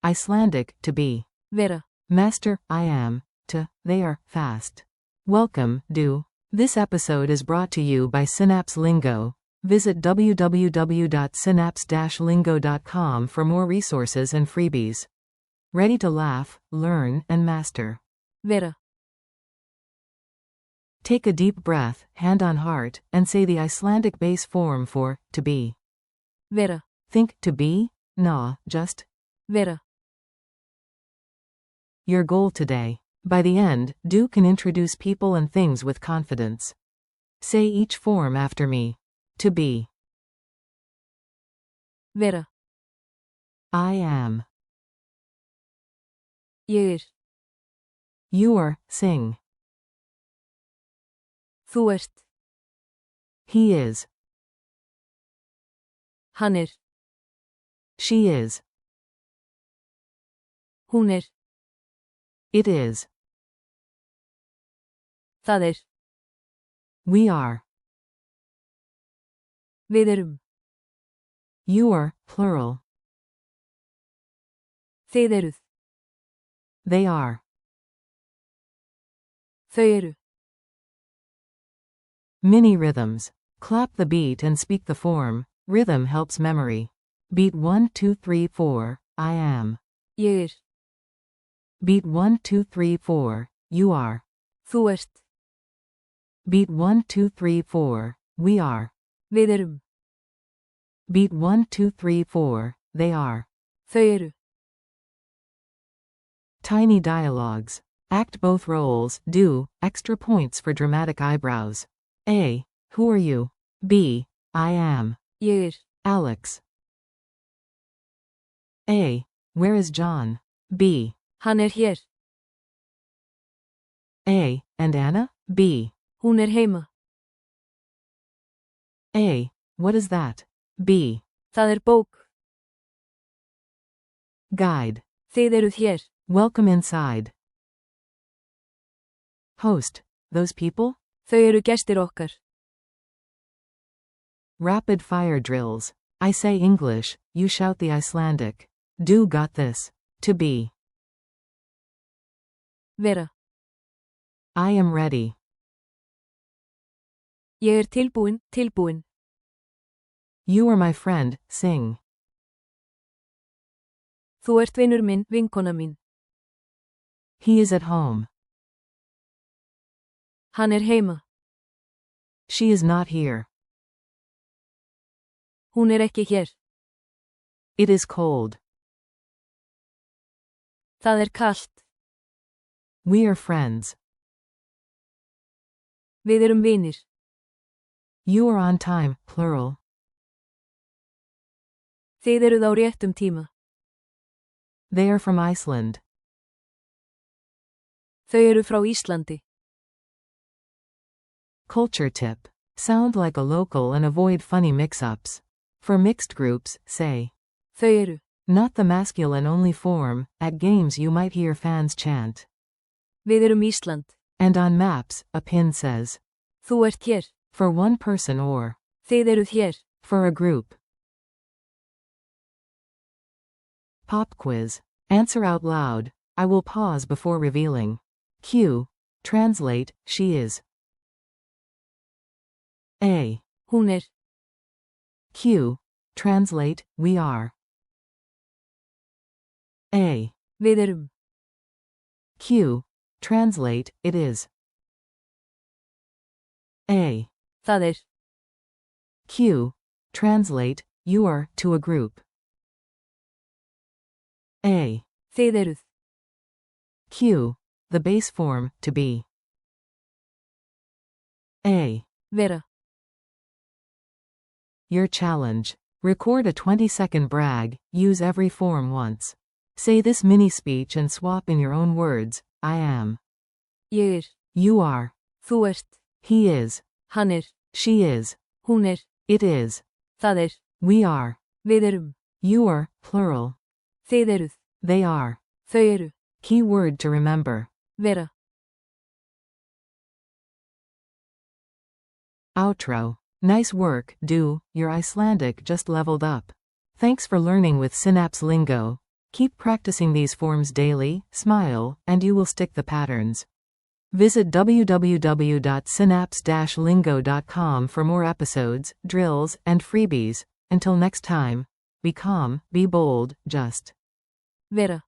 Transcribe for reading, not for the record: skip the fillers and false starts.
Icelandic, to be. vera, Master, I am. To, they are, fast. Welcome, do. This episode is brought to you by Synapse Lingo. Visit www.synapse-lingo.com for more resources and freebies. Ready to laugh, learn, and master. vera, Take a deep breath, hand on heart, and say the Icelandic base form for to be. vera, Think to be? Nah, just vera, your goal today. By the end, do can introduce people and things with confidence. Say each form after me. To be. vera, I am. ég er, You are, sing. þú ert, He is. hann er, She is. hún er, It is. það er, We are. við erum, You are, plural. þið eruð, They are. þau eru, Mini rhythms. Clap the beat and speak the form. Rhythm helps memory. Beat 1, 2, 3, 4. I am. ég er, Beat 1, 2, 3, 4. You are. þú ert, Beat 1, 2, 3, 4. We are. við erum, Beat 1, 2, 3, 4. They are. þau eru, Tiny dialogues. Act both roles. Do. Extra points for dramatic eyebrows. A. Who are you? B. I am. ég er, Alex. A. Where is John? B. hann er hér, A. And Anna? B. hún er heima, A. What is that? B. það er bók, Guide. þið eruð hér, Welcome inside. Host. Those people? þau eru gestir okkar, Rapid fire drills. I say English, you shout the Icelandic. Do got this. To be. vera, I am ready. ég er tilbúin, tilbúin, You are my friend, sing. þú ert vinur minn, vinkona mín, He is at home. hann er heima, She is not here. hún er ekki hér, It is cold. það er kalt, We are friends. við erum vinir, You are on time, plural. þið eruð á réttum tíma, They are from Iceland. þau eru frá Íslandi, Culture tip. Sound like a local and avoid funny mix-ups. For mixed groups, say. þau eru, Not the masculine only form. At games you might hear fans chant. við erum Ísland, And on maps, a pin says. þú ert hér, For one person or. þið eruð hér, For a group. Pop quiz. Answer out loud. I will pause before revealing. Q. Translate, she is. A. hún er, Q. Translate, we are. A. við erum, Q. Translate, it is. A. það er, Q. Translate, you are, to a group. A. þið eruð, Q. The base form, to be. A. vera, Your challenge. Record a 20-second brag, use every form once. Say this mini speech and swap in your own words. I am. ég er, You are. þú ert, He is. hann er, She is. hún er, It is. það er, We are. við erum, You are, plural. þið eruð, They are. þau eru, Key word to remember. vera, Outro. Nice work, do. Your Icelandic just leveled up. Thanks for learning with Synapse Lingo. Keep practicing these forms daily, smile, and you will stick the patterns. Visit www.synapse-lingo.com for more episodes, drills, and freebies. Until next time, be calm, be bold, just Vera.